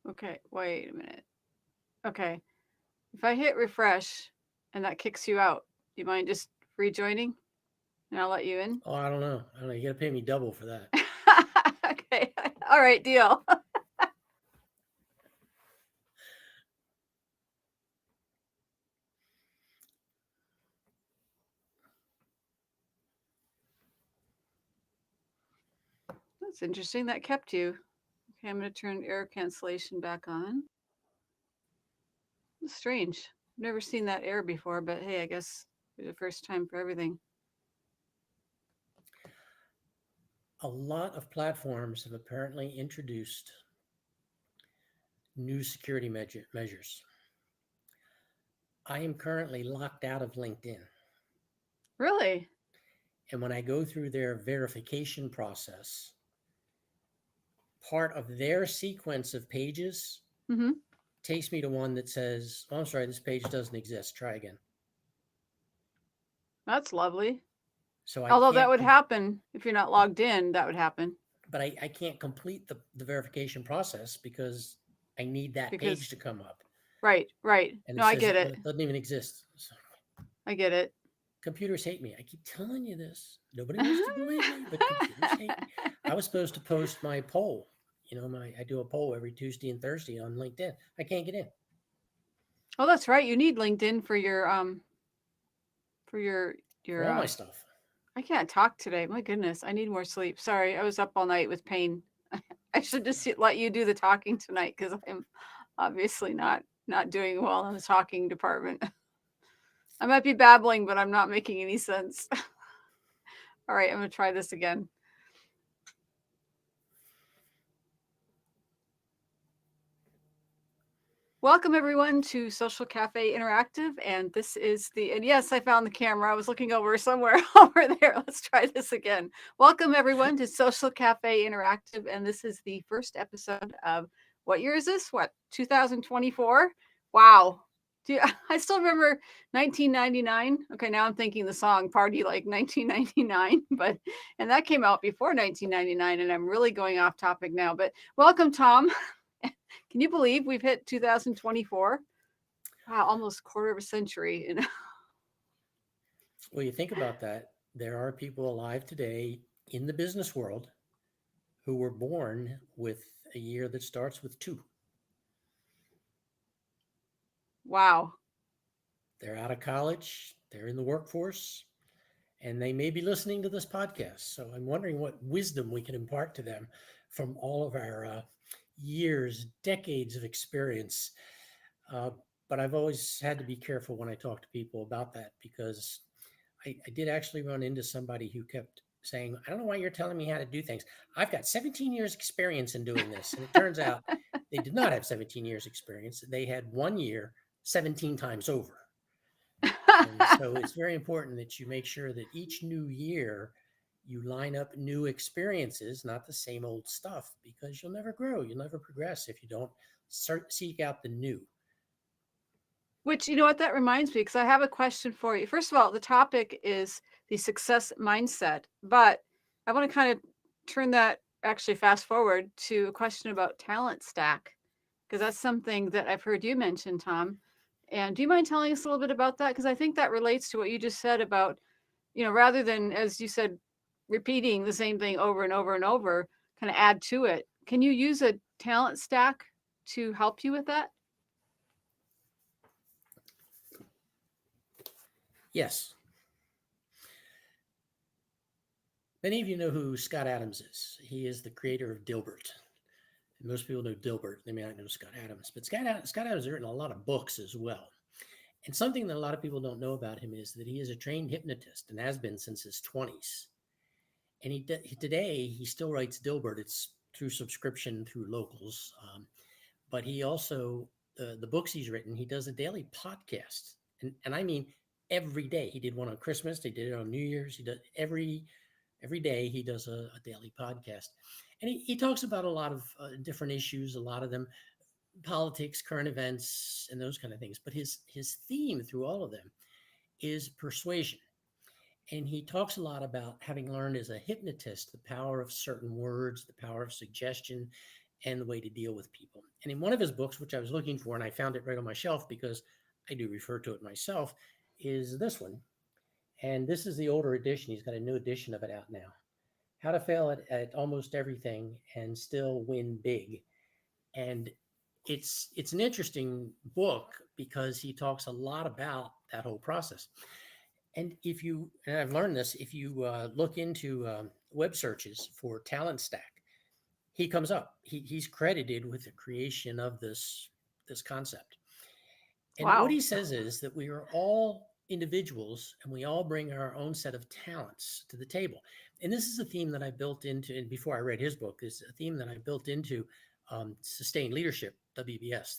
Okay, wait a minute. Okay. If I hit refresh and that kicks you out, do you mind just rejoining and I'll let you in? Oh, I don't know. I don't know. You got to pay me double for that. Okay. All right, deal. That's interesting. That kept you. Okay, I'm going to turn error cancellation back on. That's strange. I've never seen that error before, but hey, I guess it's the first time for everything. A lot of platforms have apparently introduced new security measures. I am currently locked out of LinkedIn. Really? And when I go through their verification process, part of their sequence of pages Mm-hmm. takes me to one that says, oh, I'm sorry, this page doesn't exist. Try again. That's lovely. So I Although that can't, would happen if you're not logged in, that would happen but I can't complete the verification process because I need that page because, to come up. right, right. And No, it I says get it it. doesn't even exist. So I get it. computers hate me. I keep telling you this. Nobody wants to believe me, but computers hate me. I was supposed to post my poll. I do a poll every Tuesday and Thursday on LinkedIn. I can't get in Oh, that's right. You need LinkedIn for for your all my stuff. I can't talk today. My goodness, I need more sleep. Sorry, I was up all night with pain. I should just let you do the talking tonight because I'm obviously not doing well in the talking department. I might be babbling, but I'm not making any sense. All right, I'm gonna try this again. Welcome everyone to Social Cafe Interactive, and this is and yes, I found the camera. I was looking over somewhere over there. Let's try this again. Welcome everyone to Social Cafe Interactive, and this is the first episode of what year is this? What 2024? Wow. I still remember 1999. Okay, now I'm thinking the song "Party Like 1999," but and that came out before 1999, and I'm really going off topic now. But welcome, Tom. Can you believe we've hit 2024? Wow, almost quarter of a century. And Well, you think about that. There are people alive today in the business world who were born with a year that starts with two. wow. They're out of college, they're in the workforce, and they may be listening to this podcast. So I'm wondering what wisdom we can impart to them from all of our years, decades of experience. Uh, but I've always had to be careful when I talk to people about that because I did actually run into somebody who kept saying, I don't know why you're telling me how to do things. I've got 17 years experience in doing this. And it turns out they did not have 17 years experience. They had 1 year 17 times over. And so it's very important that you make sure that each new year you line up new experiences, not the same old stuff, because you'll never grow, you'll never progress if you don't seek out the new. Which, you know what, that reminds me, because I have a question for you. First of all, the topic is the success mindset, but I want to kind of turn that actually fast forward to a question about talent stack, because that's something that I've heard you mention, Tom. And do you mind telling us a little bit about that? Because I think that relates to what you just said about, rather than, as you said, repeating the same thing over and over and over, kind of add to it. Can you use a talent stack to help you with that? Yes. Many of you know who Scott Adams is. He is the creator of Dilbert. And most people know Dilbert. They may not know Scott Adams, but Scott Adams has written a lot of books as well. And something that a lot of people don't know about him is that he is a trained hypnotist and has been since his 20s. And today he still writes Dilbert. It's through subscription through locals, but he also the books he's written. He does a daily podcast, and I mean every day. He did one on Christmas. He did it on New Year's. He does every day. He does a daily podcast, and he talks about a lot of different issues. A lot of them politics, current events, and those kind of things. But his theme through all of them is persuasion. And he talks a lot about having learned as a hypnotist the power of certain words, the power of suggestion, and the way to deal with people. And in one of his books, which I was looking for, and I found it right on my shelf because I do refer to it myself, is this one. And this is the older edition. He's got a new edition of it out now. How to Fail at Almost Everything and Still Win Big. And it's an interesting book because he talks a lot about that whole process. And and I've learned this, if you look into web searches for Talent Stack, he comes up. He's credited with the creation of this concept. And what Wow. he says is that we are all individuals and we all bring our own set of talents to the table. And this is a theme that I built into, and before I read his book, is a theme that I built into Sustained Leadership, WBS,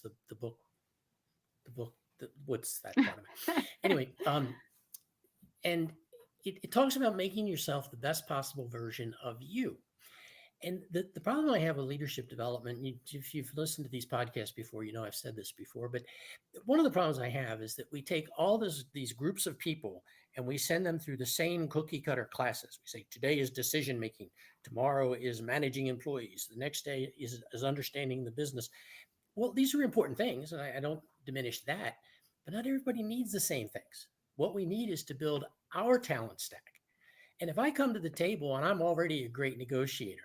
what's that part of it? Anyway, and it talks about making yourself the best possible version of you. And the problem I have with leadership development, if you've listened to these podcasts before, you know I've said this before, but one of the problems I have is that we take all these groups of people and we send them through the same cookie cutter classes. We say today is decision making, tomorrow is managing employees, the next day is understanding the business. Well, these are important things, and I don't diminish that, but not everybody needs the same things. What we need is to build our talent stack. And if I come to the table and I'm already a great negotiator,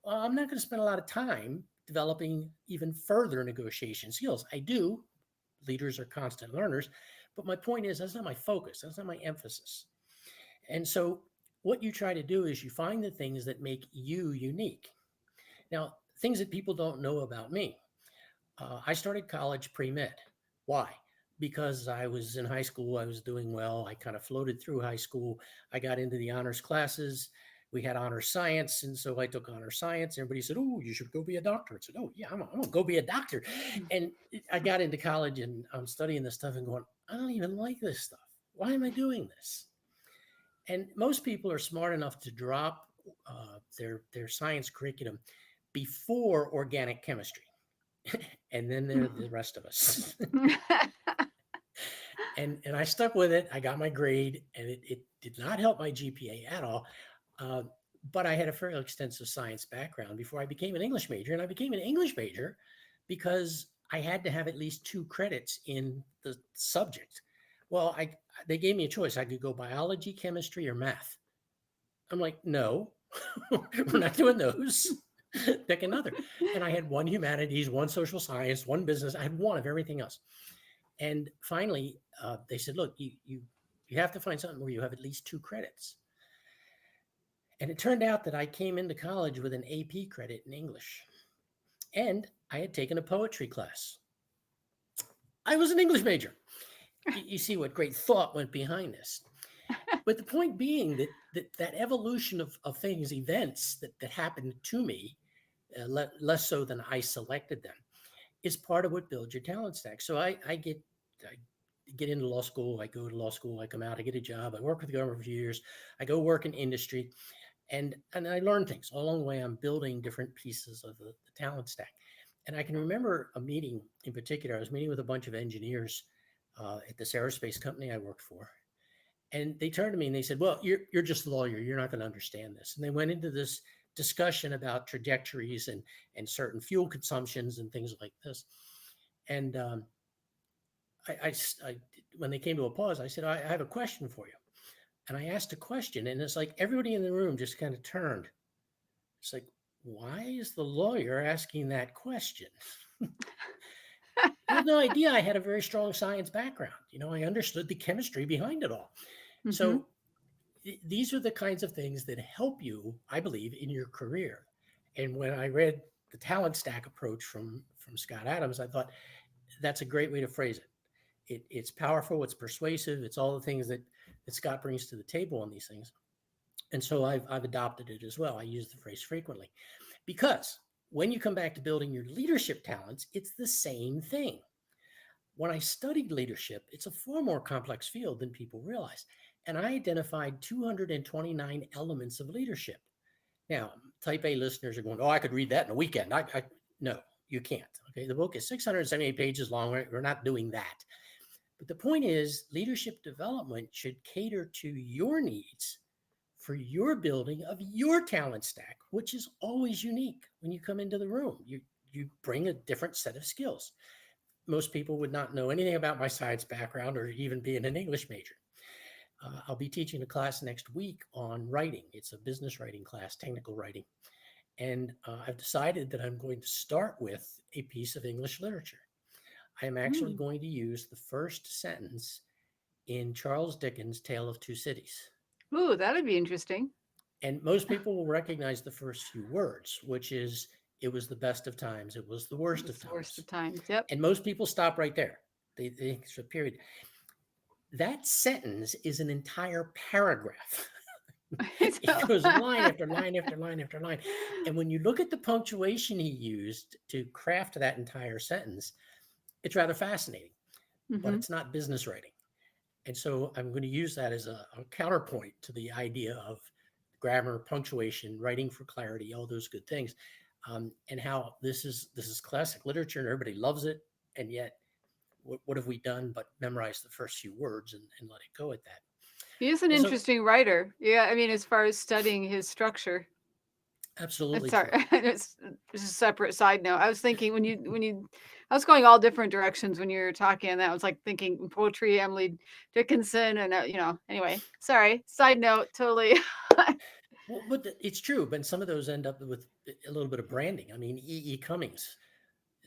well, I'm not going to spend a lot of time developing even further negotiation skills. I do. Leaders are constant learners. But my point is, that's not my focus. That's not my emphasis. And so what you try to do is you find the things that make you unique. Now, things that people don't know about me. I started college pre-med. Why? Because I was in high school, I was doing well. I kind of floated through high school. I got into the honors classes. We had honor science. And so I took honor science. Everybody said, oh, you should go be a doctor. I said, oh, yeah, I'm going to go be a doctor. And I got into college and I'm studying this stuff and going, I don't even like this stuff. Why am I doing this? And most people are smart enough to drop their science curriculum before organic chemistry. And then there are the rest of us. and I stuck with it. I got my grade, and it did not help my GPA at all. But I had a fairly extensive science background before I became an English major. And I became an English major because I had to have at least 2 credits in the subject. Well, they gave me a choice. I could go biology, chemistry, or math. I'm like, no, we're not doing those. Pick another. And I had 1 humanities, 1 social science, 1 business. I had 1 of everything else. And finally, they said, look, you have to find something where you have at least 2 credits. And it turned out that I came into college with an AP credit in English. And I had taken a poetry class. I was an English major. You see what great thought went behind this. But the point being that evolution of things, events that happened to me, less so than I selected them, is part of what builds your talent stack. So I get into law school. I go to law school. I come out. I get a job. I work with the government for a few years. I go work in industry. And I learn things. All along the way, I'm building different pieces of the talent stack. And I can remember a meeting in particular. I was meeting with a bunch of engineers at this aerospace company I worked for. And they turned to me and they said, well, you're just a lawyer. You're not going to understand this. And they went into this discussion about trajectories and certain fuel consumptions and things like this. And I when they came to a pause, I said, I have a question for you. And I asked a question, and it's like everybody in the room just kind of turned. It's like, why is the lawyer asking that question? I had no idea I had a very strong science background. I understood the chemistry behind it all. Mm-hmm. So these are the kinds of things that help you, I believe, in your career. And when I read the talent stack approach from Scott Adams, I thought that's a great way to phrase it. It's powerful, it's persuasive, it's all the things that Scott brings to the table on these things. And so I've adopted it as well. I use the phrase frequently because when you come back to building your leadership talents, it's the same thing. When I studied leadership, it's a far more complex field than people realize. And I identified 229 elements of leadership. Now, type A listeners are going, oh, I could read that in a weekend. No, you can't. Okay, the book is 678 pages long. We're not doing that. But the point is, leadership development should cater to your needs for your building of your talent stack, which is always unique when you come into the room. You bring a different set of skills. Most people would not know anything about my science background or even being an English major. I'll be teaching a class next week on writing. It's a business writing class, technical writing. And I've decided that I'm going to start with a piece of English literature. I am actually Mm. going to use the first sentence in Charles Dickens' Tale of Two Cities. Ooh, that'd be interesting. And most people will recognize the first few words, which is, it was the best of times, it was the It worst was of the worst of times. times. Yep. And most people stop right there. They think it's a period. That sentence is an entire paragraph. It goes line after line after line after line. And when you look at the punctuation he used to craft that entire sentence, it's rather fascinating, but Hmm. it's not business writing. And so I'm going to use that as a counterpoint to the idea of grammar, punctuation, writing for clarity, all those good things, and how this is classic literature and everybody loves it, and yet what have we done but memorize the first few words and let it go at that? He is an And so, interesting writer. Yeah, I mean, as far as studying his structure. I'm absolutely sorry, true. it's a separate side note. I was thinking I was going all different directions when you were talking, and I was like thinking poetry, Emily Dickinson, and Anyway, sorry. Side note, totally. Well, but it's true. But some of those end up with a little bit of branding. I mean, E. Cummings,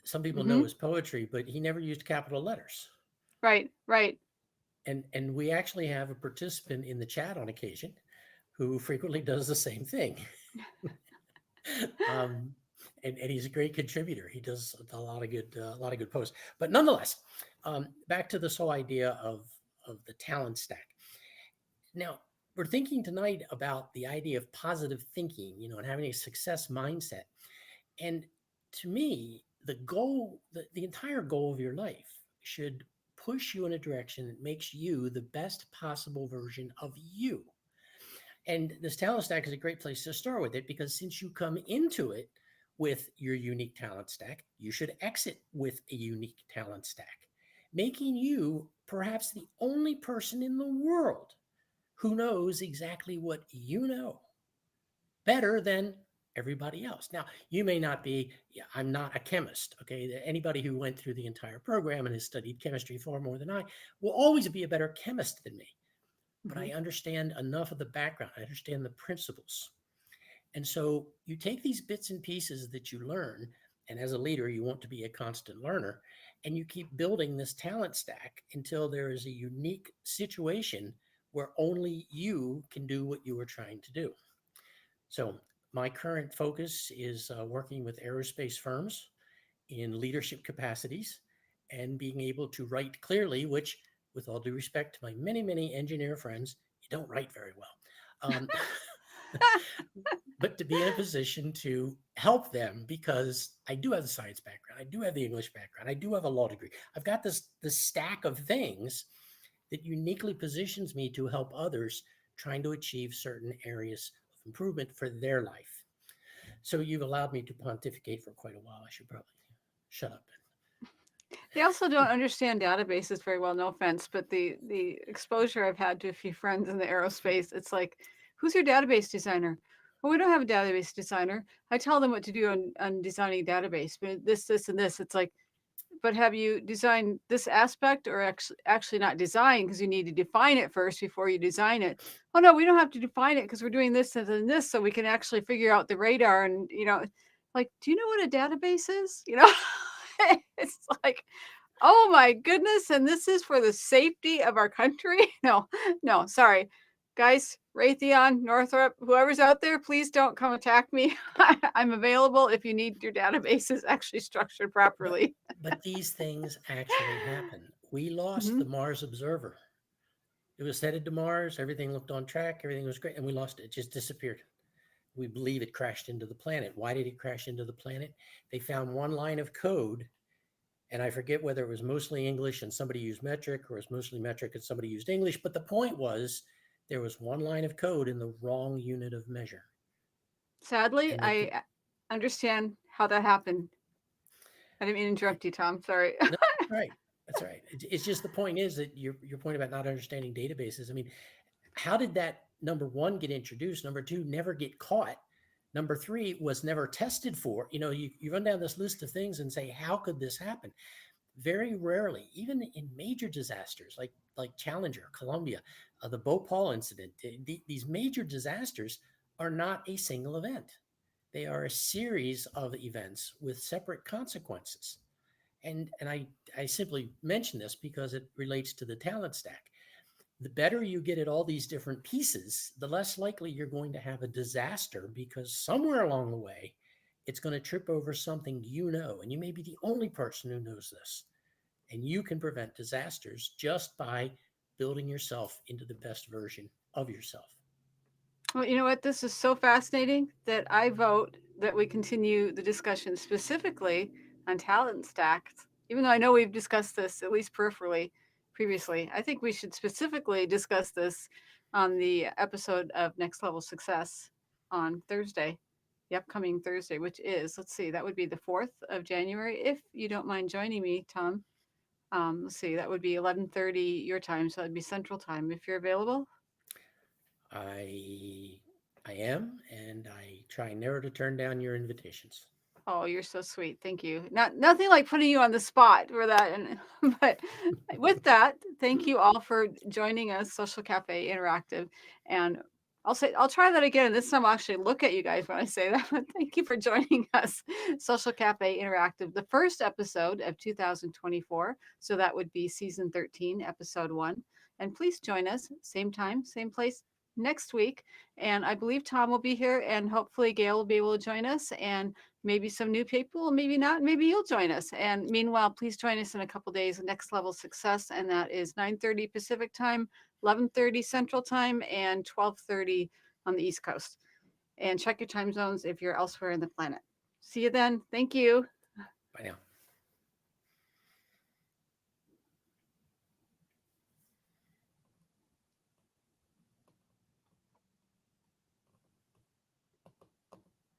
some people know Hmm. his poetry, but he never used capital letters. Right, right. And we actually have a participant in the chat on occasion who frequently does the same thing. um, and he's a great contributor. He does a lot of good posts. But nonetheless, back to this whole idea of the talent stack. Now, we're thinking tonight about the idea of positive thinking, and having a success mindset. And to me, the entire goal of your life should push you in a direction that makes you the best possible version of you. And this talent stack is a great place to start with it, because since you come into it with your unique talent stack, you should exit with a unique talent stack, making you perhaps the only person in the world who knows exactly what you know better than everybody else. Now, you may not be, yeah, I'm not a chemist, okay? Anybody who went through the entire program and has studied chemistry far more than I will always be a better chemist than me. But Hmm. I understand enough of the background, I understand the principles. And so you take these bits and pieces that you learn, and as a leader, you want to be a constant learner, and you keep building this talent stack until there is a unique situation where only you can do what you are trying to do. So my current focus is working with aerospace firms in leadership capacities and being able to write clearly, which, with all due respect to my many, many engineer friends, you don't write very well. Um, but to be in a position to help them, because I do have the science background, I do have the English background, I do have a law degree. I've got this stack of things that uniquely positions me to help others trying to achieve certain areas of improvement for their life. So you've allowed me to pontificate for quite a while. I should probably shut up. They also don't understand databases very well. No offense, but the exposure I've had to a few friends in the aerospace, it's like, who's your database designer? Well, we don't have a database designer. I tell them what to do on designing a database, but this, and this. It's like, but have you designed this aspect, or actually not design, because you need to define it first before you design it? Oh no, we don't have to define it because we're doing this and this, so we can actually figure out the radar. And like, do you know what a database is? It's like, oh my goodness, and this is for the safety of our country? No, no, sorry. Guys, Raytheon, Northrop, whoever's out there, please don't come attack me. I'm available if you need your databases actually structured But properly. but these things actually happen. We lost Hmm. the Mars Observer. It was headed to Mars. Everything looked on track. Everything was great, and we lost it. It just disappeared. We believe it crashed into the planet. Why did it crash into the planet? They found one line of code, and I forget whether it was mostly English and somebody used metric, or it was mostly metric and somebody used English. But the point was, there was one line of code in the wrong unit of measure, Sadly, and they could. I understand how that happened. I didn't mean to interrupt you, Tom. Sorry. No, that's right. That's right. It's just, the point is that your point about not understanding databases. I mean, how did that number one get introduced? Number two, never get caught. Number three was never tested for. You run down this list of things and say, how could this happen? Very rarely, even in major disasters like Challenger, Columbia, the Bhopal incident, these major disasters are not a single event. They are a series of events with separate consequences. And I simply mention this because it relates to the talent stack. The better you get at all these different pieces, the less likely you're going to have a disaster, because somewhere along the way, it's going to trip over something and you may be the only person who knows this. And you can prevent disasters just by building yourself into the best version of yourself. Well, you know what? This is so fascinating that I vote that we continue the discussion specifically on talent stacks. Even though I know we've discussed this at least peripherally previously, I think we should specifically discuss this on the episode of Next Level Success on Thursday, the upcoming Thursday, which is, let's see, that would be the 4th of January. If you don't mind joining me, Tom, let's see, that would be 11:30 your time, so that'd be Central Time if you're available. I I am, and I try never to turn down your invitations. Oh, you're so sweet. Thank you. Nothing like putting you on the spot for that. And but with that, thank you all for joining us, Social Cafe Interactive. And I'll try that again. This time I'll actually look at you guys when I say that. But thank you for joining us, Social Cafe Interactive, the first episode of 2024. So that would be season 13, episode 1. And please join us, same time, same place next week. And I believe Tom will be here, and hopefully Gail will be able to join us. And maybe some new people, maybe not, maybe you'll join us. And meanwhile, please join us in a couple days, Next Level Success, and that is 9:30 Pacific Time, 11:30 Central Time, and 12:30 on the East Coast. And check your time zones if you're elsewhere in the planet. See you then. Thank you. Bye now.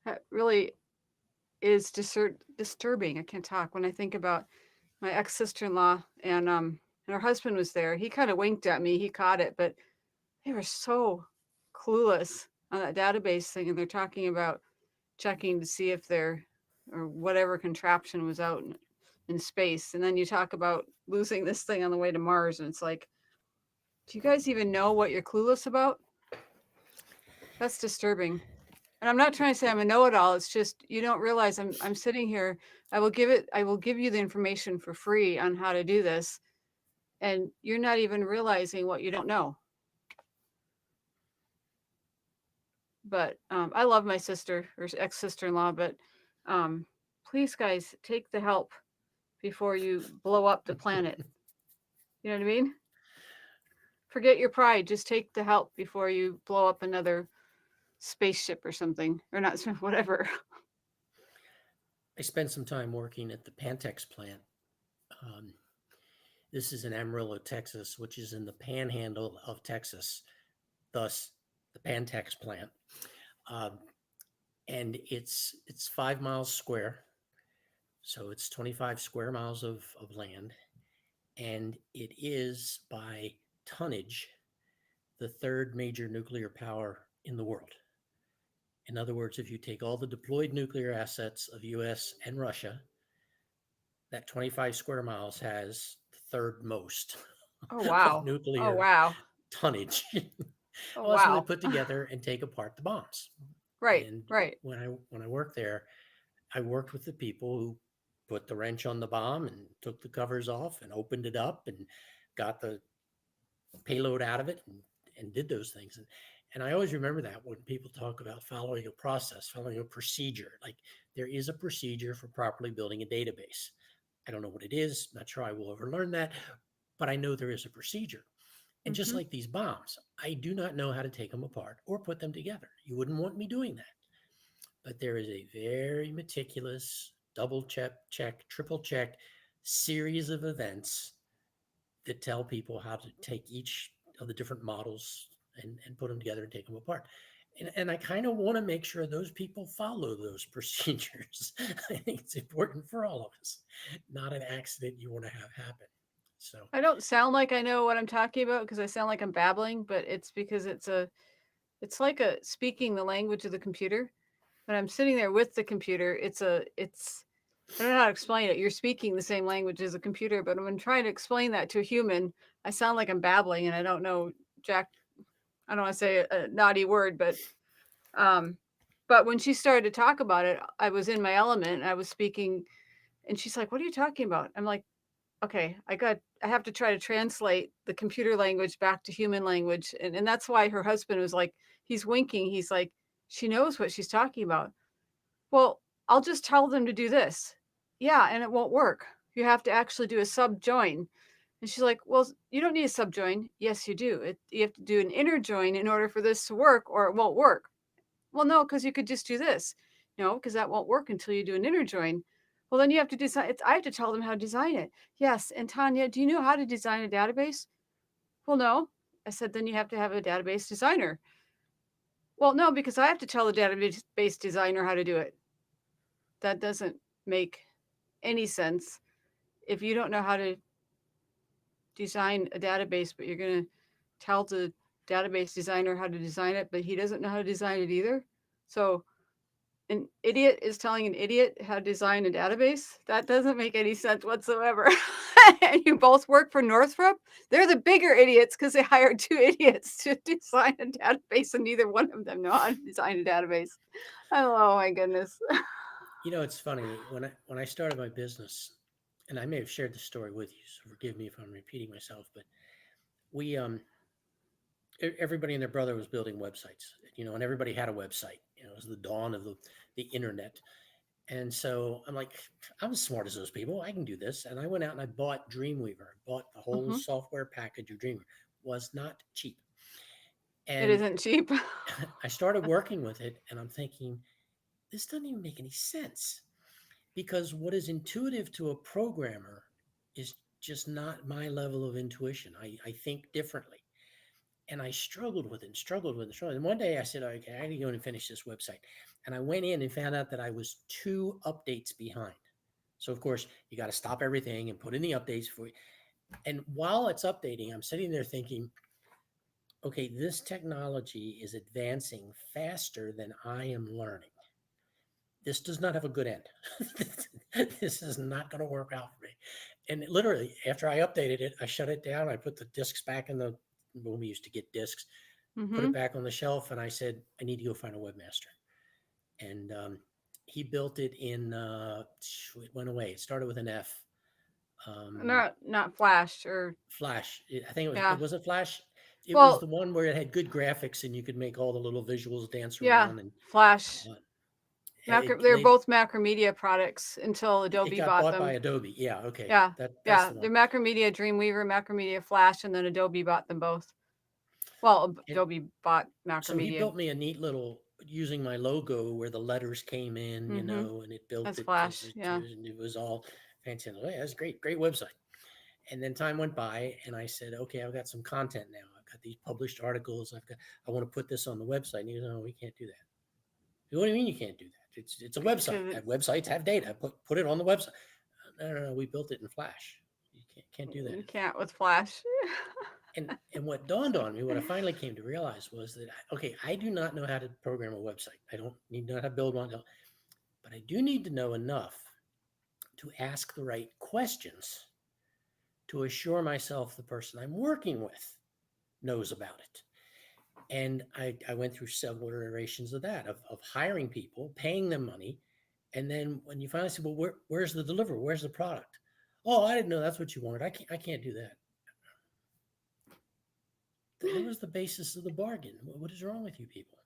That really is disturbing. I can't talk when I think about my ex sister-in-law, and her husband was there. He kind of winked at me. He caught it, but they were so clueless on that database thing, and they're talking about checking to see if they're or whatever contraption was out in space. And then you talk about losing this thing on the way to Mars, and it's like, do you guys even know what you're clueless about? That's disturbing. And I'm not trying to say I'm a know-it-all. It's just you don't realize I'm sitting here. I will give you the information for free on how to do this, and you're not even realizing what you don't know. But I love my sister or ex sister-in-law, but please, guys, take the help before you blow up the planet. You know what I mean? Forget your pride. Just take the help before you blow up another spaceship or something, or not, whatever. I spent some time working at the Pantex plant. Um, this is in Amarillo, Texas, which is in the panhandle of Texas, thus the Pantex plant. Um, and it's 5 miles square, so it's 25 square miles of land, and it is by tonnage the third major nuclear power in the world. In other words, if you take all the deployed nuclear assets of US and Russia, that 25 square miles has the third most Oh of wow! Oh nuclear wow! tonnage. Oh Well, that's when they wow! put together and take apart the bombs. Right, And right. when I worked there, I worked with the people who put the wrench on the bomb and took the covers off and opened it up and got the payload out of it and did those things. And I always remember that when people talk about following a process, following a procedure, like there is a procedure for properly building a database. I don't know what it is. Not sure I will ever learn that, but I know there is a procedure. And just Mm-hmm. like these bombs, I do not know how to take them apart or put them together. You wouldn't want me doing that. But there is a very meticulous, double check, triple check series of events that tell people how to take each of the different models and put them together and take them apart. And I kind of want to make sure those people follow those procedures. I think it's important for all of us, not an accident you want to have happen. So I don't sound like I know what I'm talking about because I sound like I'm babbling, but it's because it's like a speaking the language of the computer. When I'm sitting there with the computer, it's I don't know how to explain it. You're speaking the same language as a computer, but when I'm trying to explain that to a human, I sound like I'm babbling and I don't know jack. I don't want to say a naughty word, um, but when she started to talk about it, I was in my element. I was speaking, and she's like, "What are you talking about?" I'm like, "Okay, I have to try to translate the computer language back to human language," and that's why her husband was like, he's winking. He's like, "She knows what she's talking about." Well, I'll just tell them to do this. Yeah, and it won't work. You have to actually do a subjoin. And she's like, well, you don't need a subjoin. Yes, you do. You have to do an inner join in order for this to work, or it won't work. Well, no, because you could just do this. No, because that won't work until you do an inner join. Well, then you have to design it. I have to tell them how to design it. Yes. And Tanya, do you know how to design a database? Well, no. I said, then you have to have a database designer. Well, no, because I have to tell the database designer how to do it. That doesn't make any sense. If you don't know how to design a database, but you're going to tell the database designer how to design it, but he doesn't know how to design it either. So an idiot is telling an idiot how to design a database. That doesn't make any sense whatsoever. And you both work for Northrop. They're the bigger idiots because they hired two idiots to design a database, and neither one of them know how to design a database. Oh my goodness. it's funny when I started my business, and I may have shared the story with you, so forgive me if I'm repeating myself, but we everybody and their brother was building websites, and everybody had a website. It was the dawn of the internet. And so I'm like, I'm as smart as those people. I can do this. And I went out and I bought Dreamweaver. I bought the whole Hmm. software package of Dreamweaver. Was not cheap. It And isn't cheap. I started working with it and I'm thinking, this doesn't even make any sense because what is intuitive to a programmer is just not my level of intuition. I think differently. And I struggled with it and struggled with it. Struggled. And one day I said, okay, I got to go in and finish this website. And I went in and found out that I was 2 updates behind. So, of course, you got to stop everything and put in the updates for you. And while it's updating, I'm sitting there thinking, okay, this technology is advancing faster than I am learning. This does not have a good end. This is not going to work out for me. And literally, after I updated it, I shut it down. I put the discs back in when we used to get discs, put it Hmm. back on the shelf, and I said, I need to go find a webmaster. And he built it it went away. It started with an F. Not Flash or Flash. I think it yeah. wasn't Flash. It was Well, the one where it had good graphics and you could make all the little visuals dance yeah, around. And Flash. uh, They're both Macromedia products until it Adobe got bought bought by them. Adobe. Yeah, okay, Yeah, that's yeah. the one. They're Macromedia Dreamweaver, Macromedia Flash, and then Adobe bought them both. Well, And Adobe bought so he Macromedia. built me a neat little using my logo where the letters came in, Mm-hmm. and it built That's it Flash. Yeah. and it was all fantastic. Yeah, that's great, great website. And then time went by, and I said, okay, I've got some content now. I've got these published articles. I want to put this on the website. And he goes, no, we can't do that. What do you mean you can't do that? It's a website. Because Websites have data. Put it on the website. No. We built it in Flash. You can't do that you in can't with Flash. and what dawned on me, what I finally came to realize was that okay, I do not know how to program a website. I don't need to know how to build one, but I do need to know enough to ask the right questions to assure myself the person I'm working with knows about it. And I went through several iterations of that, of hiring people, paying them money. And then when you finally say, well, where's the delivery? Where's the product? Oh, I didn't know that's what you wanted. I can't do that. That was the basis of the bargain. What is wrong with you people?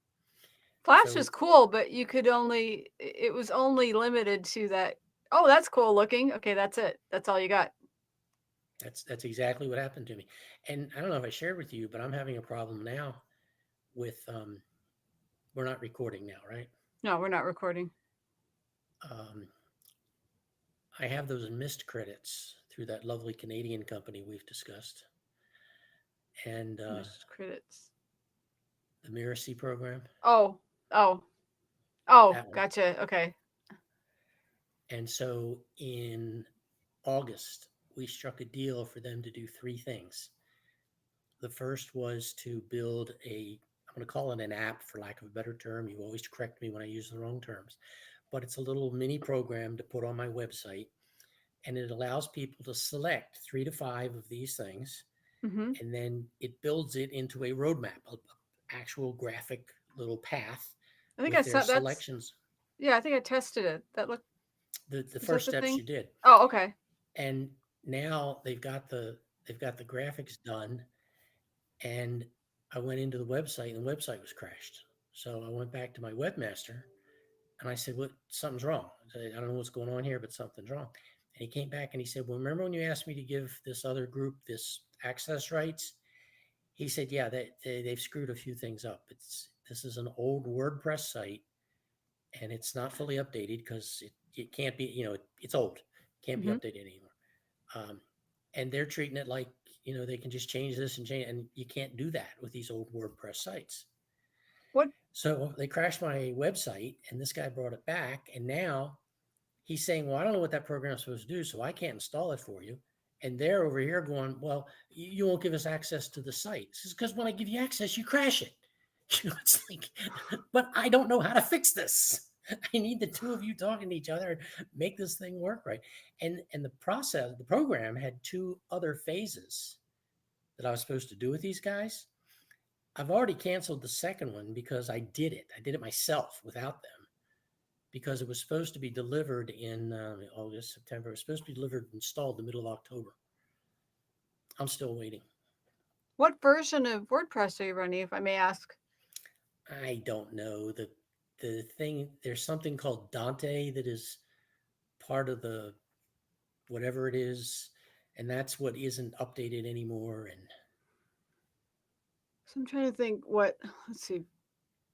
Flash is So cool, but it was only limited to that. Oh, that's cool looking. Okay, that's it. That's all you got. that's exactly what happened to me. And I don't know if I shared with you, but I'm having a problem now with we're not recording now, right? No, we're not recording. Um, I have those missed credits through that lovely Canadian company we've discussed, and Missed credits. the Miracy program, Oh, oh, oh, that one. gotcha. Okay. And so in August, we struck a deal for them to do three things. The first was to build I'm going to call it an app for lack of a better term. You always correct me when I use the wrong terms, but it's a little mini program to put on my website. And it allows people to select 3 to 5 of these things. Hmm. And then it builds it into a roadmap, a actual graphic little path I think I with their saw that's, selections. yeah, I think I tested it. That looked, The is that first the steps thing? you did. Oh, okay. And now they've got the graphics done. And I went into the website and the website was crashed. So I went back to my webmaster and I said, "What? Something's wrong. I don't know what's going on here, but something's wrong." And he came back and he said, "Well, remember when you asked me to give this other group this access rights?" He said, "Yeah, they've screwed a few things up. This is an old WordPress site and it's not fully updated because it can't be, it's old, can't be Hmm. updated anymore." Um, and they're treating it like, they can just change this and change, and you can't do that with these old WordPress sites. What? So they crashed my website, and this guy brought it back, and now he's saying, "Well, I don't know what that program's supposed to do, so I can't install it for you." And they're over here going, "Well, you won't give us access to the site." This is because when I give you access, you crash it. It's like, but I don't know how to fix this. I need the two of you talking to each other and make this thing work right. And the program had two other phases that I was supposed to do with these guys. I've already canceled the second one because I did it. I did it myself without them because it was supposed to be delivered in August, September. It was supposed to be delivered, installed the middle of October. I'm still waiting. What version of WordPress are you running, if I may ask? I don't know. The thing, there's something called Dante that is part of the whatever it is, and that's what isn't updated anymore. And So I'm trying to think what, let's see,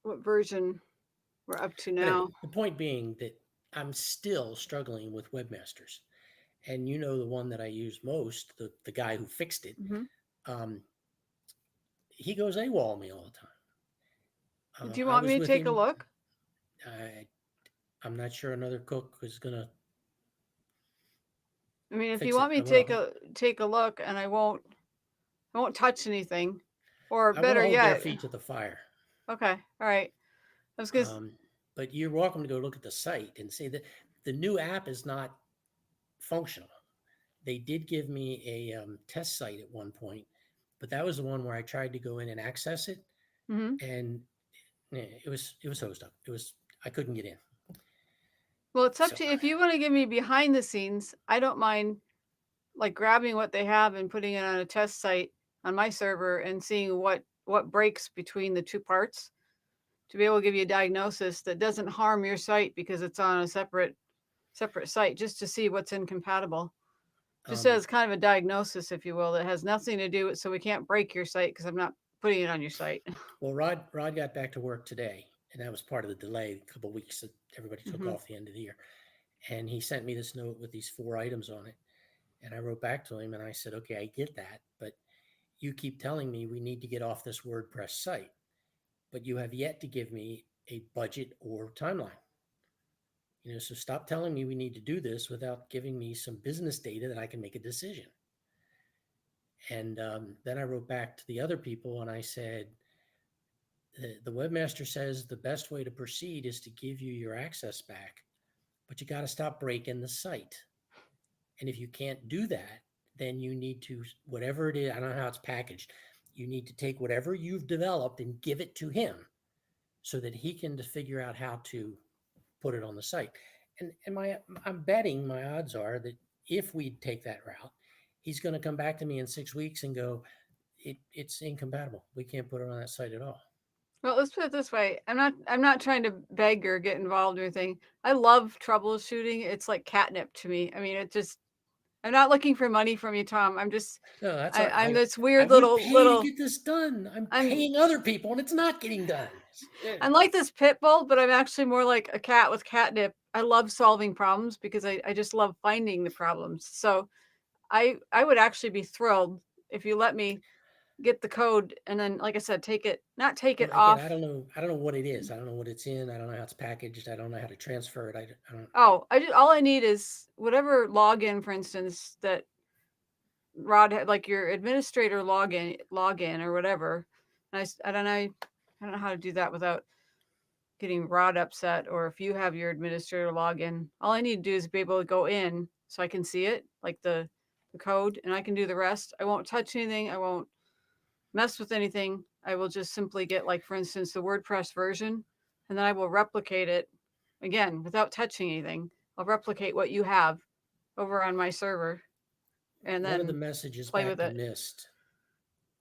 what version we're up to but anyway, now. the point being that I'm still struggling with webmasters. And the one that I use most, the guy who fixed it, Hmm. um, he goes AWOL on me all the time. Do you I want was me to with take a him. look? I, I'm not sure another cook is going to I mean, if you fix it. want me to Well, take a look, and I won't touch anything, or I want to better hold their yet, feet to the fire. okay, all right. I was gonna. Um, but you're welcome to go look at the site and see that the new app is not functional. They did give me a test site at one point, but that was the one where I tried to go in and access it, Mm-hmm. and it was hosed up. I couldn't get in. Well, it's up So to you. If you want to give me behind the scenes, I don't mind like grabbing what they have and putting it on a test site on my server and seeing what breaks between the two parts to be able to give you a diagnosis that doesn't harm your site because it's on a separate site, just to see what's incompatible. Just um, as kind of a diagnosis, if you will, that has nothing to do with, so we can't break your site because I'm not putting it on your site. well, Rod got back to work today, and that was part of the delay. A couple of weeks that everybody took Hmm. off the end of the year, and he sent me this note with these 4 items on it, and I wrote back to him and I said, "Okay, I get that, but you keep telling me we need to get off this WordPress site, but you have yet to give me a budget or timeline. So stop telling me we need to do this without giving me some business data that I can make a decision." And then I wrote back to the other people and I said, the webmaster says the best way to proceed is to give you your access back, but you got to stop breaking the site. And if you can't do that, then you need to, whatever it is, I don't know how it's packaged, you need to take whatever you've developed and give it to him so that he can figure out how to put it on the site. And I'm betting my odds are that if we take that route, he's going to come back to me in 6 weeks and go, it's incompatible. We can't put it on that site at all. Well, let's put it this way. I'm not trying to beg or get involved or anything. I love troubleshooting. It's like catnip to me. I mean, I'm not looking for money from you, Tom. No, that's I'm this I weird would little pay to little get this done. I'm I'm paying other people and it's not getting done. I'm like this pit bull, but I'm actually more like a cat with catnip. I love solving problems because I just love finding the problems. So I would actually be thrilled if you let me get the code and then, like I said, not take Well, it again, I off. don't know. I don't know what it is. I don't know what it's in. I don't know how it's packaged. I don't know how to transfer it. I don't. Oh, all I need is whatever login, for instance, that Rod had like your administrator login or whatever. And I don't know how to do that without getting Rod upset. Or if you have your administrator login, all I need to do is be able to go in so I can see it, like the code, and I can do the rest. I won't touch anything. I won't mess with anything. I will just simply get, like, for instance, the WordPress version, and then I will replicate it again without touching anything. I'll replicate what you have over on my server and One of the then messages play back with to it. NIST,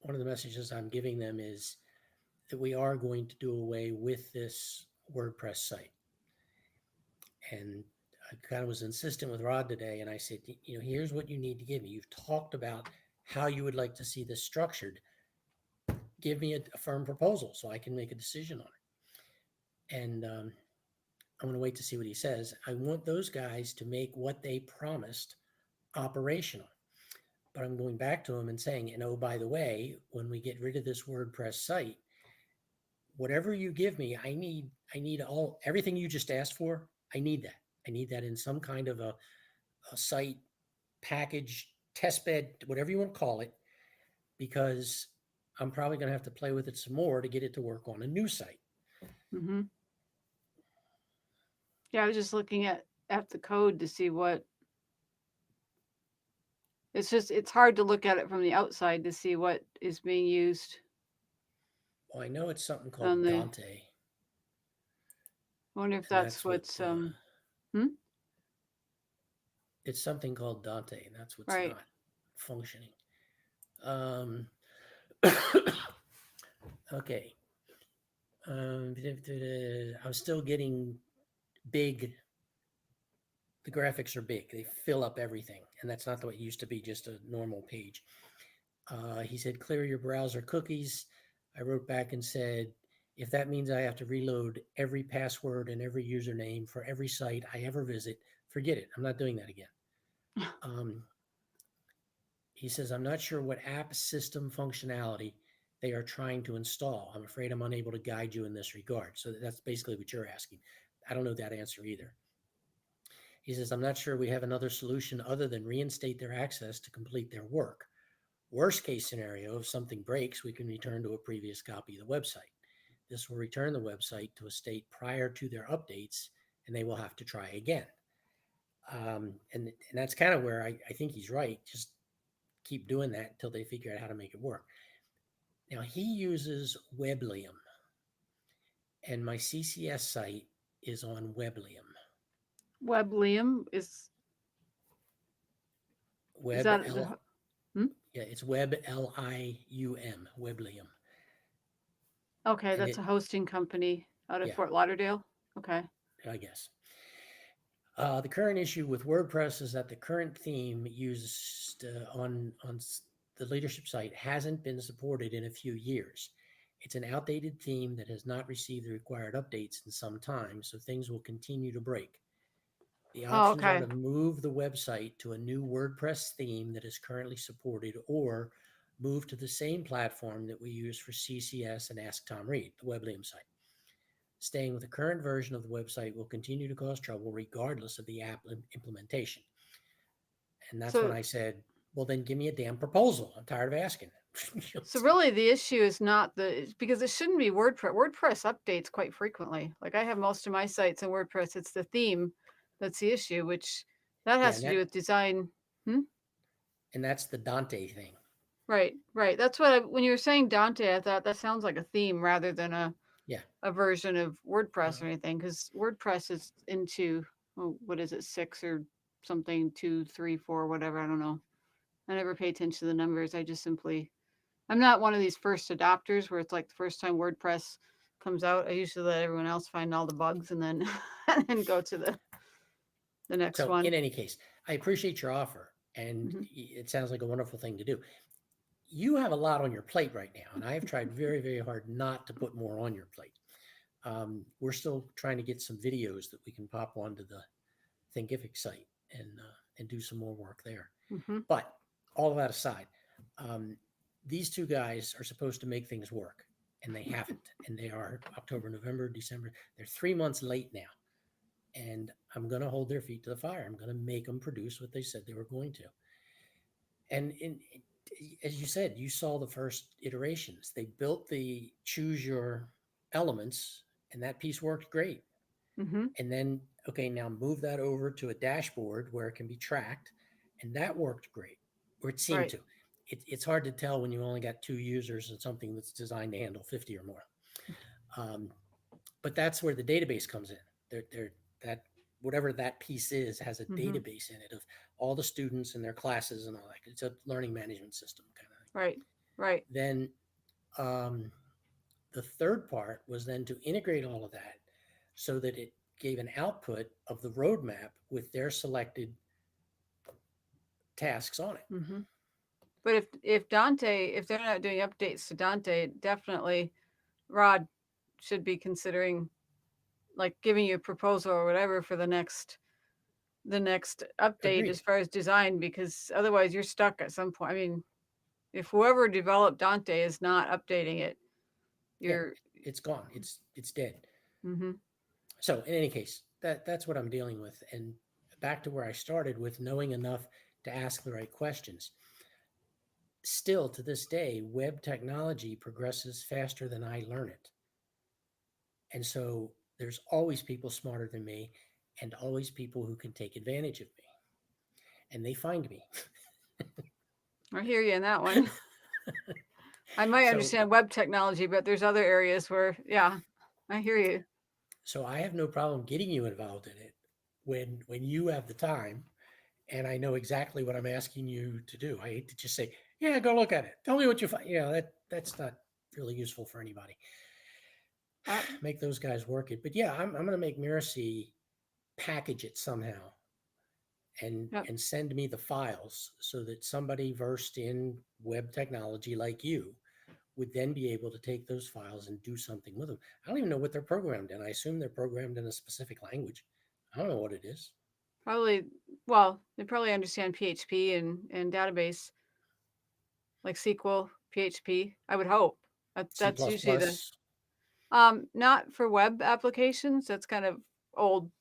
one of the messages I'm giving them is that we are going to do away with this WordPress site. And I kind of was insistent with Rod today, and I said, here's what you need to give me. You've talked about how you would like to see this structured. Give me a firm proposal so I can make a decision on it. And I'm going to wait to see what he says. I want those guys to make what they promised operational. But I'm going back to him and saying, by the way, when we get rid of this WordPress site, whatever you give me, I need everything you just asked for. I need that. I need that in some kind of a site package, test bed, whatever you want to call it, because I'm probably going to have to play with it some more to get it to work on a new site. Mm-hmm. Yeah, I was just looking at the code to see what it's hard to look at it from the outside to see what is being used Well, I know it's something on called the. Dante, I wonder if and that's that's what what's hmm? it's something called Dante, and that's what's Right. not functioning. Okay. I'm still getting big. The graphics are big. They fill up everything, and that's not the way it used to be, just a normal page. He said, clear your browser cookies. I wrote back and said, if that means I have to reload every password and every username for every site I ever visit, forget it. I'm not doing that again. He says, I'm not sure what app system functionality they are trying to install. I'm afraid I'm unable to guide you in this regard. So that's basically what you're asking. I don't know that answer either. He says, I'm not sure we have another solution other than reinstate their access to complete their work. Worst case scenario, if something breaks, we can return to a previous copy of the website. This will return the website to a state prior to their updates, and they will have to try again. And that's kind of where I think he's right. Just keep doing that until they figure out how to make it work. Now, he uses Weblium, and my CCS site is on Weblium. Weblium is that Yeah, it's Weblium, Weblium. Okay, And that's a hosting company out of yeah, Fort Lauderdale. Okay. I guess. The current issue with WordPress is that the current theme used on the leadership site hasn't been supported in a few years. It's an outdated theme that has not received the required updates in some time, so things will continue to break. The Oh, options are okay. to move the website to a new WordPress theme that is currently supported, or move to the same platform that we use for CCS and Ask Tom Reed, the Weblium site. Staying with the current version of the website will continue to cause trouble regardless of the app implementation. And that's when So I said, well, then give me a damn proposal. I'm tired of asking. so really the issue is not because it shouldn't be WordPress. WordPress updates quite frequently. Like I have most of my sites in WordPress. It's the theme that's the issue, which that Yeah, has to do with design. and that's the Dante thing. Right, right. That's what when you were saying Dante, I thought that sounds like a theme rather than Yeah. a version of WordPress or Uh, anything, because WordPress is into, oh, what is it, 6 or something, 2, 3, 4, whatever. I don't know. I never pay attention to the numbers. I'm not one of these first adopters where it's like the first time WordPress comes out. I usually let everyone else find all the bugs and then and then go to the next so, in one. any case, I appreciate your offer, and Hmm. it sounds like a wonderful thing to do. You have a lot on your plate right now, and I have tried very, very hard not to put more on your plate. We're still trying to get some videos that we can pop onto the Thinkific site and do some more work there. Hmm. But all of that aside, um, these two guys are supposed to make things work, and they haven't. And they are October, November, December. They're 3 months late now, and I'm going to hold their feet to the fire. I'm going to make them produce what they said they were going to. And as you said, you saw the first iterations. They built the choose your elements, and that piece worked great. Mm-hmm. And then, okay, now move that over to a dashboard where it can be tracked, and that worked great, or it seemed Right. to. It's hard to tell when you only got 2 users and something that's designed to handle 50 or more. Um, but that's where the database comes in. That whatever that piece is has a Mm-hmm. database in it of all the students and their classes and all that. It's a learning management system kind of thing. Right. Right. Then um, the third part was then to integrate all of that so that it gave an output of the roadmap with their selected tasks on it. Mm-hmm. But if Dante, if they're not doing updates to Dante, definitely Rod should be considering like giving you a proposal or whatever for the next update Agreed. as far as design, because otherwise you're stuck at some point. I mean, if whoever developed Dante is not updating it, Yeah, you're it's gone. It's dead. mm-hmm. So in any case, that's what I'm dealing with. And back to where I started with knowing enough to ask the right questions. Still to this day, web technology progresses faster than I learn it. And so there's always people smarter than me and always people who can take advantage of me. And they find me. I hear you in that one. I might So understand web technology, but there's other areas where, yeah, I hear you. so I have no problem getting you involved in it when you have the time and I know exactly what I'm asking you to do. I hate to just say, yeah, go look at it. Tell me what you find. You know, that's not really useful for anybody. Uh, Make those guys work it. But yeah, I'm going to make Miracy package it somehow yep. and send me the files so that somebody versed in web technology like you would then be able to take those files and do something with them. I don't even know what they're programmed in. I assume they're programmed in a specific language. I don't know what it is. Probably, well, they probably understand PHP and database like SQL, PHP. I would hope. C++. That's usually the not for web applications. That's kind of old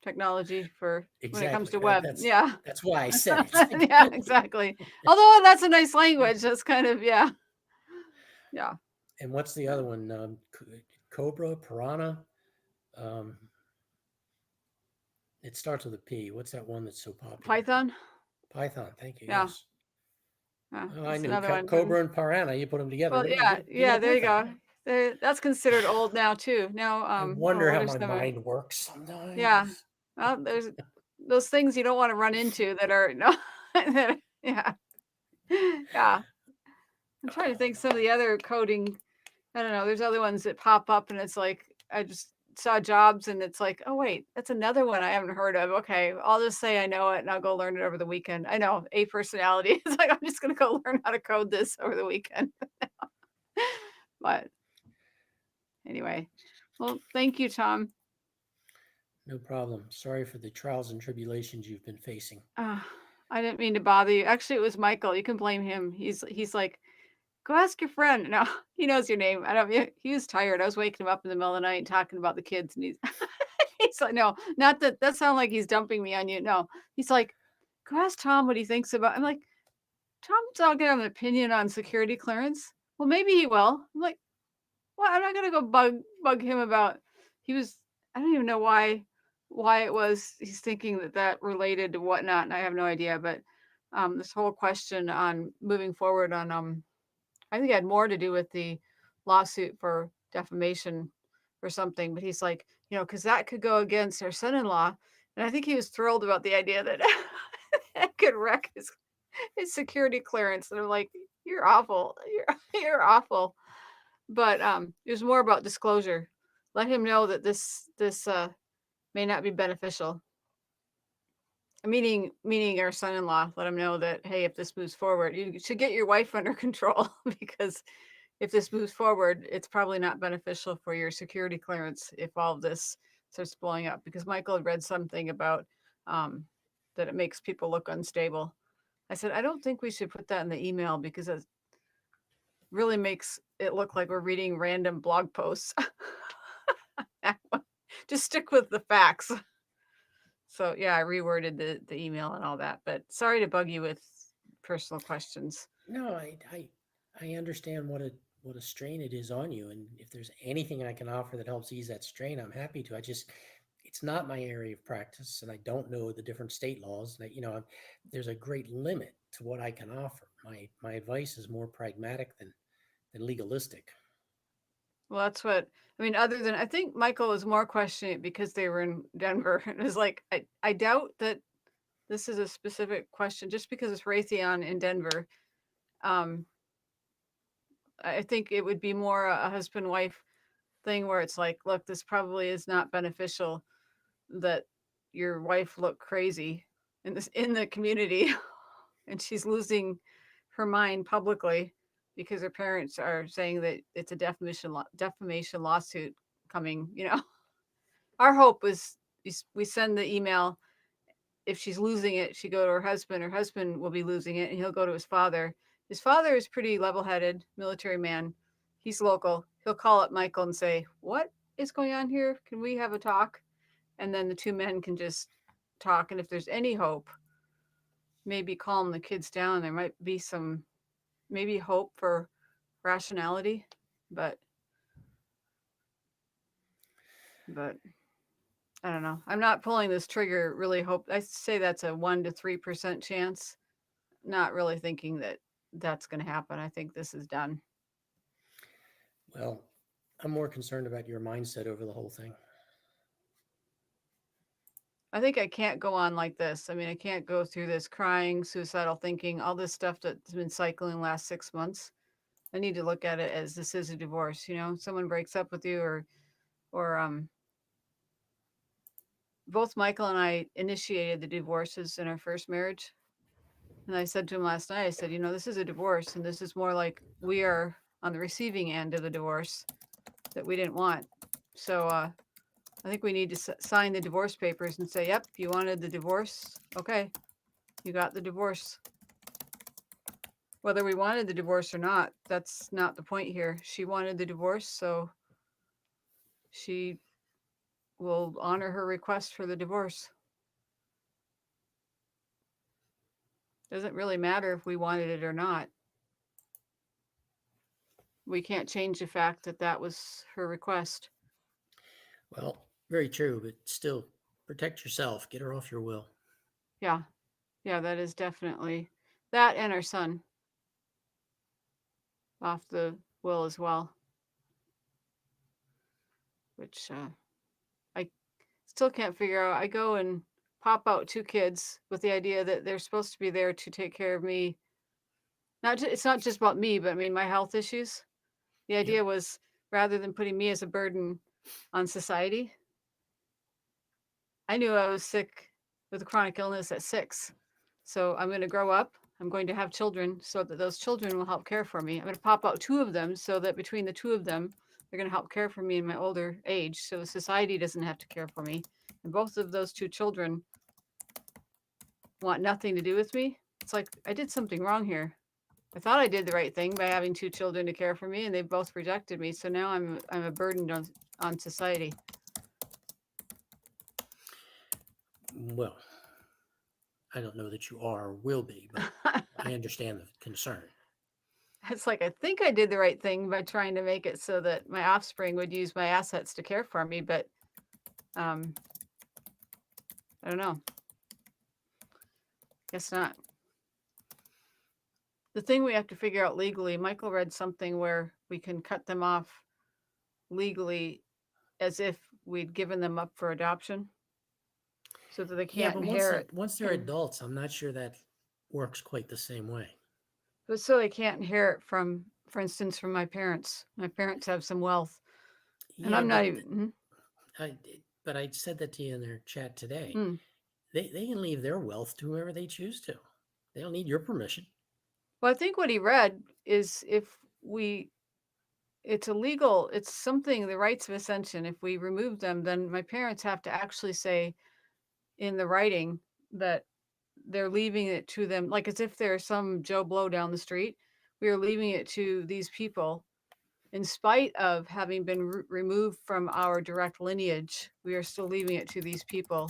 technology for when it comes Exactly. to web. That's Yeah. that's why I said it. Yeah, exactly. Although that's a nice language. That's kind of yeah. Yeah. And what's the other one? Cobra, Piranha. Um, it starts with a P. What's that one that's so popular? Python. Python. Thank you. Yeah. Yes. Yeah. Oh, I That's knew another one. Cobra and Piranha. You put them together. Well, What do yeah, you get yeah, a there you Python? go. That's considered old now too. Now, I oh, wonder what how are my some of mind works yeah. sometimes. Well, there's those things you don't want to run into that are no that, yeah. Yeah. I'm trying to think some of the other coding. I don't know. There's other ones that pop up and it's like I just saw jobs and it's like, oh wait, that's another one I haven't heard of. Okay, I'll just say I know it and I'll go learn it over the weekend. I know a personality. It's like I'm just gonna go learn how to code this over the weekend. But anyway, well, thank you, Tom. No problem. Sorry for the trials and tribulations you've been facing. Uh, I didn't mean to bother you. Actually, it was Michael. You can blame him. He's like, go ask your friend. No, he knows your name. I don't. He was tired. I was waking him up in the middle of the night talking about the kids, and he's he's like, no, not that. That sounds like he's dumping me on you. No, he's like, go ask Tom what he thinks about. I'm like, Tom's not gonna have an opinion on security clearance. Well, maybe he will. I'm like, well, I'm not gonna go bug him about. He was. I don't even know why it was he's thinking that that related to whatnot, and I have no idea. But this whole question on moving forward on I think it had more to do with the lawsuit for defamation or something. But he's like, because that could go against our son-in-law, and I think he was thrilled about the idea that that could wreck his security clearance. And I'm like, you're awful. You're awful. But it was more about disclosure. Let him know that this may not be beneficial. Meaning our son-in-law. Let him know that hey, if this moves forward, you should get your wife under control because if this moves forward, it's probably not beneficial for your security clearance if all of this starts blowing up. Because Michael had read something about um, that it makes people look unstable. I said, I don't think we should put that in the email because it really makes it look like we're reading random blog posts. Just stick with the facts. So yeah, I reworded the email and all that. But sorry to bug you with personal questions. No, I understand what a strain it is on you, and if there's anything I can offer that helps ease that strain, I'm happy to. I just it's not my area of practice, and I don't know the different state laws. And there's a great limit to what I can offer. My advice is more pragmatic than legalistic. Well, that's what I mean. Other than I think Michael was more questioning it because they were in Denver. It was like I doubt that this is a specific question just because it's Raytheon in Denver. Um, I think it would be more a husband wife thing where it's like, look, this probably is not beneficial that your wife look crazy in the community and she's losing her mind publicly because her parents are saying that it's a defamation lawsuit coming. Our hope was we send the email. If she's losing it, she go to her husband. Her husband will be losing it, and he'll go to his father. His father is pretty level-headed, military man. He's local. He'll call up Michael and say, "What is going on here? Can we have a talk?" And then the two men can just talk. And if there's any hope, maybe calm the kids down. There might be some maybe hope for rationality, but but I don't know. I'm not pulling this trigger. Really hope I say that's a 1 to 3% chance. Not really thinking that that's going to happen. I think this is done. Well, I'm more concerned about your mindset over the whole thing. I think I can't go on like this. I mean, I can't go through this crying, suicidal thinking, all this stuff that's been cycling the last 6 months. I need to look at it as this is a divorce. Someone breaks up with you, or both Michael and I initiated the divorces in our first marriage. And I said to him last night, I said, this is a divorce, and this is more like we are on the receiving end of the divorce that we didn't want. So I think we need to sign the divorce papers and say, yep, you wanted the divorce. Okay, you got the divorce. Whether we wanted the divorce or not, that's not the point here. She wanted the divorce, so she will honor her request for the divorce. Doesn't really matter if we wanted it or not. We can't change the fact that that was her request. Well, very true, but still, protect yourself. Get her off your will. Yeah. Yeah, that is definitely that, and our son off the will as well, which I still can't figure out. I go and pop out 2 kids with the idea that they're supposed to be there to take care of me. It's not just about me, but I mean my health issues. The Yep. idea was rather than putting me as a burden on society, I knew I was sick with a chronic illness at 6. So I'm going to grow up. I'm going to have children so that those children will help care for me. I'm going to pop out 2 of them so that between the 2 of them, they're going to help care for me in my older age. So society doesn't have to care for me. And both of those 2 children want nothing to do with me. It's like I did something wrong here. I thought I did the right thing by having 2 children to care for me, and they both rejected me. So now I'm a burden on society. Well, I don't know that you are or will be, but I understand the concern. It's like I think I did the right thing by trying to make it so that my offspring would use my assets to care for me, but I don't know. Guess not. The thing we have to figure out legally, Michael read something where we can cut them off legally as if we'd given them up for adoption so that they Yeah, can't but inherit. once they're adults, I'm not sure that works quite the same way. But so they can't inherit from, for instance, from my parents. My parents have some wealth, and Yeah, I'm not even. I but I said that to you in their chat today. Mm. They can leave their wealth to whoever they choose to. They don't need your permission. Well, I think what he read is if we it's illegal, it's something, the rights of ascension. If we remove them, then my parents have to actually say in the writing that they're leaving it to them, like as if there's some Joe Blow down the street. We are leaving it to these people in spite of having been removed from our direct lineage. We are still leaving it to these people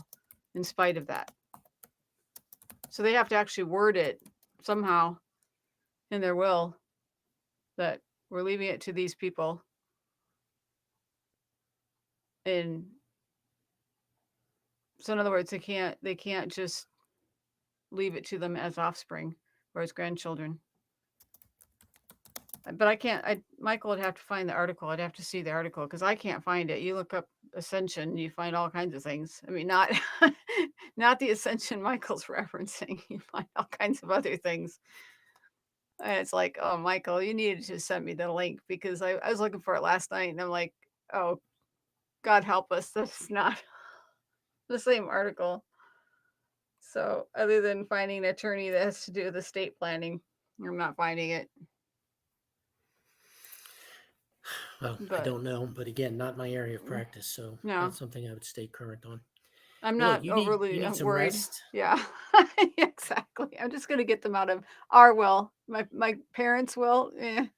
in spite of that. So they have to actually word it somehow in their will that we're leaving it to these people. And so in other words, they can't just leave it to them as offspring or as grandchildren. But I can't. Michael would have to find the article. I'd have to see the article because I can't find it. You look up Ascension, you find all kinds of things. I mean, not not the Ascension Michael's referencing. You find all kinds of other things. And it's like, oh, Michael, you needed to send me the link because I was looking for it last night and I'm like, oh, God help us, that's not the same article. So other than finding an attorney that has to do with estate planning, I'm not finding it. Well, I But don't know, but again, not my area of practice, so no, that's something I would stay current on. I'm Well, look, not you overly need some worried. rest. Yeah, exactly. I'm just gonna get them out of our will. My parents' will,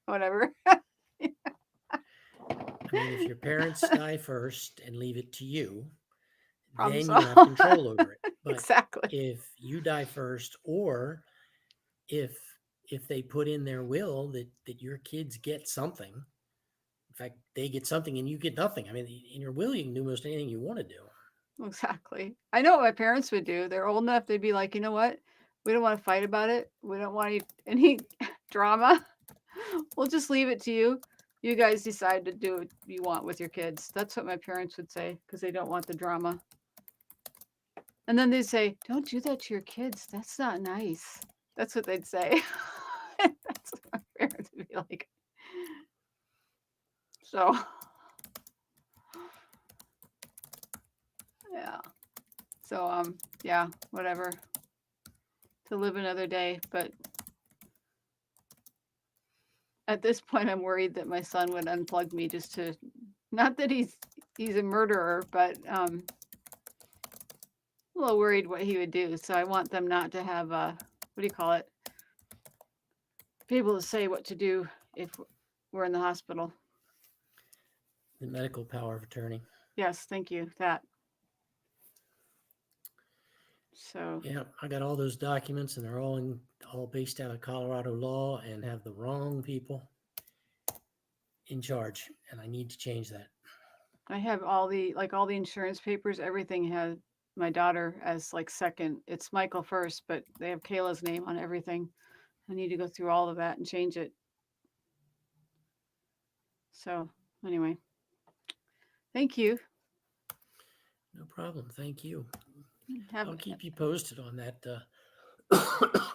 whatever. I mean, if your parents die first and leave it to you, Problem then you have solved. control over it. But Exactly. if you die first, or if if they put in their will that your kids get something, in fact, they get something and you get nothing. I mean, in your will, you can do most anything you want to do. Exactly. I know what my parents would do. They're old enough. They'd be like, you know what? We don't want to fight about it. We don't want any drama. We'll just leave it to you. You guys decide to do what you want with your kids. That's what my parents would say because they don't want the drama. And then they'd say, don't do that to your kids. That's not nice. That's what they'd say. That's what my parents would be like. So, yeah. So, yeah, whatever. To live another day. But at this point, I'm worried that my son would unplug me just to, not that he's a murderer, but a little worried what he would do. So I want them not to have what do you call it? Be able to say what to do if we're in the hospital. The medical power of attorney. Yes, thank you. That. So Yeah, I got all those documents, and they're all based out of Colorado law, and have the wrong people in charge, and I need to change that. I have all the insurance papers. Everything has my daughter as like second. It's Michael first, but they have Kayla's name on everything. I need to go through all of that and change it. So anyway, thank you. No problem. Thank you. Have I'll keep you posted on that.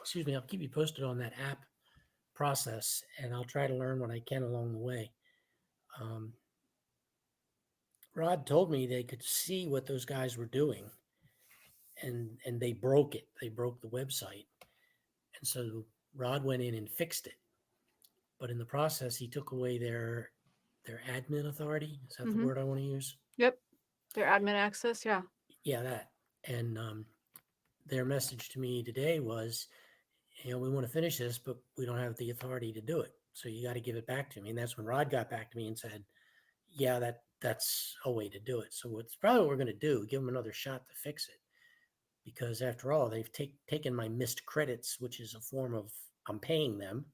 Excuse me. I'll keep you posted on that app process, and I'll try to learn what I can along the way. Um, Rod told me they could see what those guys were doing, and they broke it. They broke the website, and so Rod went in and fixed it. But in the process, he took away their admin authority. Is that the mm-hmm. word I want to use? Yep. Their admin access, yeah. Yeah, that. And their message to me today was, we want to finish this, but we don't have the authority to do it. So you got to give it back to me. And that's when Rod got back to me and said, yeah, that's a way to do it. So it's probably what we're going to do, give them another shot to fix it. Because after all, they've taken my missed credits, which is a form of I'm paying them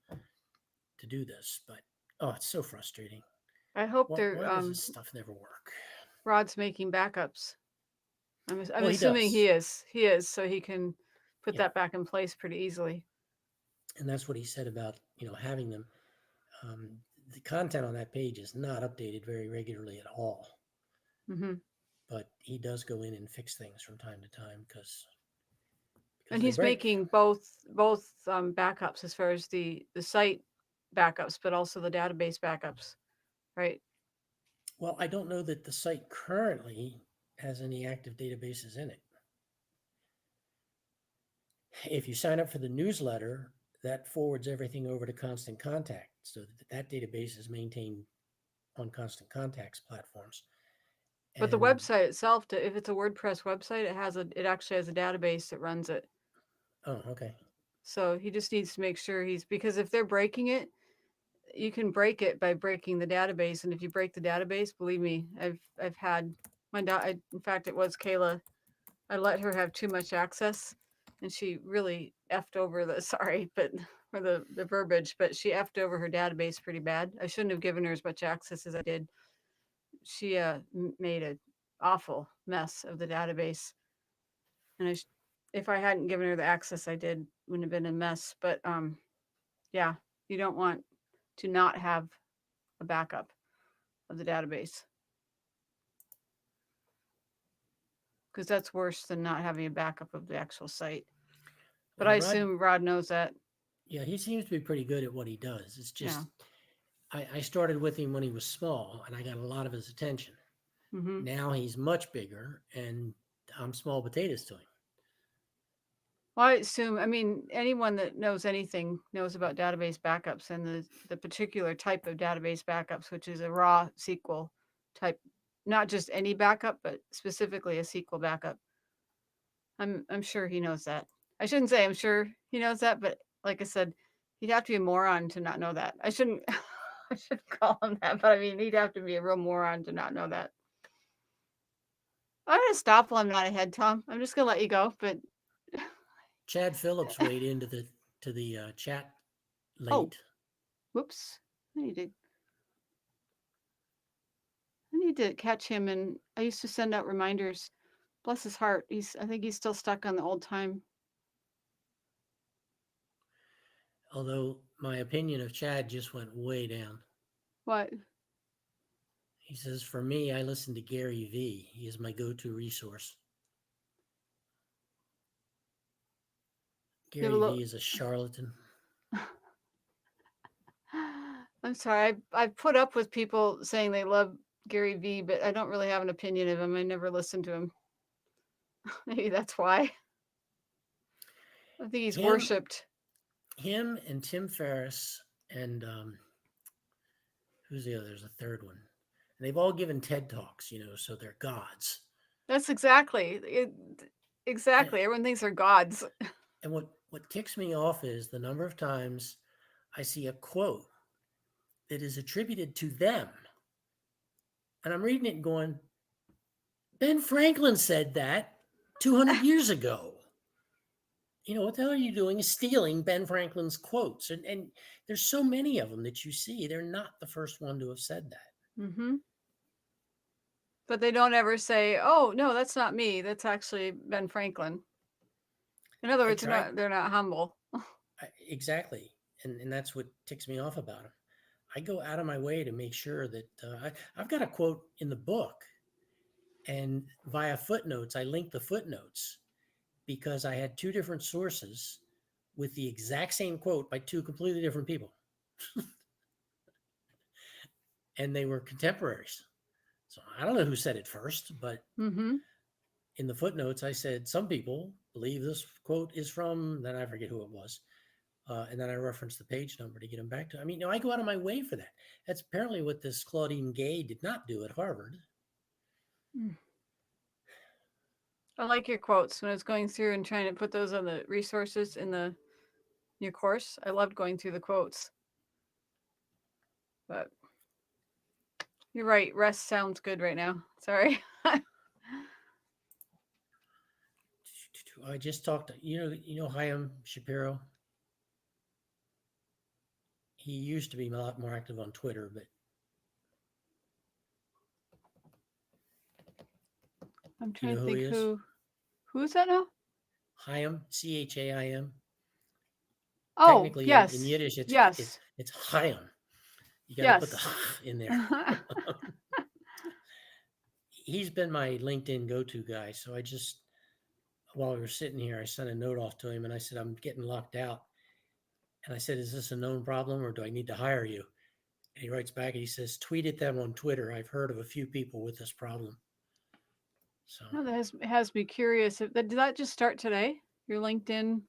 to do this. But, oh, it's so frustrating. I hope Why does this stuff never work? Rod's making backups. I'm Well, he assuming does. he is. He is, so he can put Yeah. that back in place pretty easily. And that's what he said about, having them. The content on that page is not updated very regularly at all. Mm-hmm. But he does go in and fix things from time to time because And they he's break. making both backups as far as the site backups, but also the database backups, right? Well, I don't know that the site currently has any active databases in it. If you sign up for the newsletter, that forwards everything over to Constant Contact, so that database is maintained on Constant Contact's platforms. But the website itself, if it's a WordPress website, it actually has a database that runs it. Oh, okay. So he just needs to make sure because if they're breaking it, you can break it by breaking the database. And if you break the database, believe me, I've had in fact, it was Kayla. I let her have too much access and she really effed over the sorry, but for the verbiage, but she effed over her database pretty bad. I shouldn't have given her as much access as I did. She made an awful mess of the database, and if I hadn't given her the access I did, wouldn't have been a mess. But yeah, you don't want to not have a backup of the database because that's worse than not having a backup of the actual site. But I assume Rod knows that. Yeah, he seems to be pretty good at what he does. It's just, Yeah. I started with him when he was small and I got a lot of his attention. Mm-hmm. Now he's much bigger and I'm small potatoes to him. Well, I assume, I mean, anyone that knows anything knows about database backups and the particular type of database backups, which is a raw SQL type, not just any backup, but specifically a SQL backup. I'm sure he knows that. I shouldn't say I'm sure he knows that, but like I said, he'd have to be a moron to not know that. I shouldn't I shouldn't call him that, but I mean he'd have to be a real moron to not know that. I'm gonna stop while I'm not ahead, Tom. I'm just gonna let you go, but Chad Phillips weighed into the chat late. Oh, whoops! I need to catch him, and I used to send out reminders. Bless his heart. I think he's still stuck on the old time. Although my opinion of Chad just went way down. What? He says, for me, I listen to Gary V. He is my go-to resource. Gary V is a charlatan. I'm sorry. I've put up with people saying they love Gary V, but I don't really have an opinion of him. I never listened to him. Maybe that's why. I think he's worshipped. Him and Tim Ferriss and who's the other? There's a third one. And they've all given TED Talks, so they're gods. That's exactly it. Exactly. Everyone thinks they're gods. And what ticks me off is the number of times I see a quote that is attributed to them. And I'm reading it and going, Ben Franklin said that 200 years ago. What the hell are you doing is stealing Ben Franklin's quotes. And there's so many of them that you see. They're not the first one to have said that. Mm-hmm. But they don't ever say, oh, no, that's not me. That's actually Ben Franklin. In other words, they're not humble. Exactly. And that's what ticks me off about them. I go out of my way to make sure that I've got a quote in the book, and via footnotes, I link the footnotes because I had two different sources with the exact same quote by two completely different people. And they were contemporaries. So I don't know who said it first, but in the footnotes, I said, some people believe this quote is from, then I forget who it was. And then I referenced the page number to get them back to. I mean, I go out of my way for that. That's apparently what this Claudine Gay did not do at Harvard. I like your quotes. When I was going through and trying to put those on the resources in your course, I loved going through the quotes. But you're right. Rest sounds good right now. Sorry. I just talked to, Chaim Shapiro. He used to be a lot more active on Twitter, but I'm trying to think who is that now? Chaim, Chaim. Oh, technically yes. in Yiddish, it's Chaim. You got to put the in there. He's been my LinkedIn go-to guy. So I just, while we were sitting here, I sent a note off to him and I said, I'm getting locked out. And I said, is this a known problem or do I need to hire you? And he writes back and he says, tweet at them on Twitter. I've heard of a few people with this problem. So that has me curious. Did that just start today? Your LinkedIn?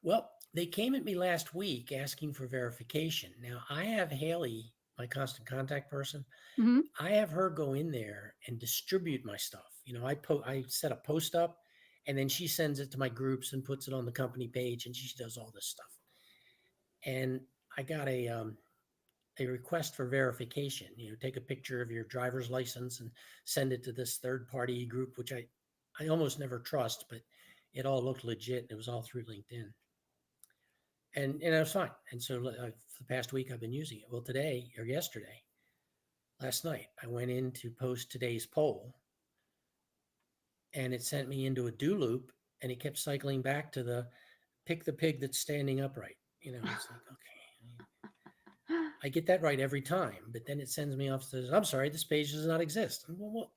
Well, they came at me last week asking for verification. Now I have Haley, my constant contact person. Mm-hmm. I have her go in there and distribute my stuff. I set a post up and then she sends it to my groups and puts it on the company page and she does all this stuff. And I got a request for verification, take a picture of your driver's license and send it to this third party group, which I almost never trust, but It all looked legit. And it was all through LinkedIn, and it was fine. And so for the past week, I've been using it. Well, today or yesterday, last night, I went in to post today's poll, and it sent me into a do loop, and it kept cycling back to the pick the pig that's standing upright. It's like, okay, I get that right every time, but then it sends me off to, I'm sorry, this page does not exist. Well,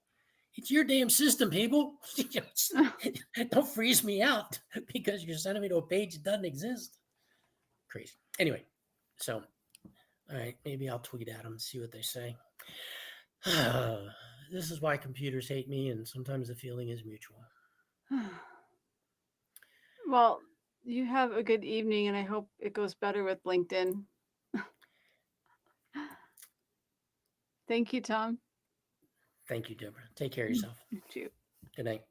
it's your damn system, people. Don't freeze me out because you're sending me to a page that doesn't exist. Crazy. Anyway, so, all right, maybe I'll tweet at them and see what they say. This is why computers hate me, and sometimes the feeling is mutual. Well, you have a good evening, and I hope it goes better with LinkedIn. Thank you, Tom. Thank you, Deborah. Take care of yourself. You too. Good night.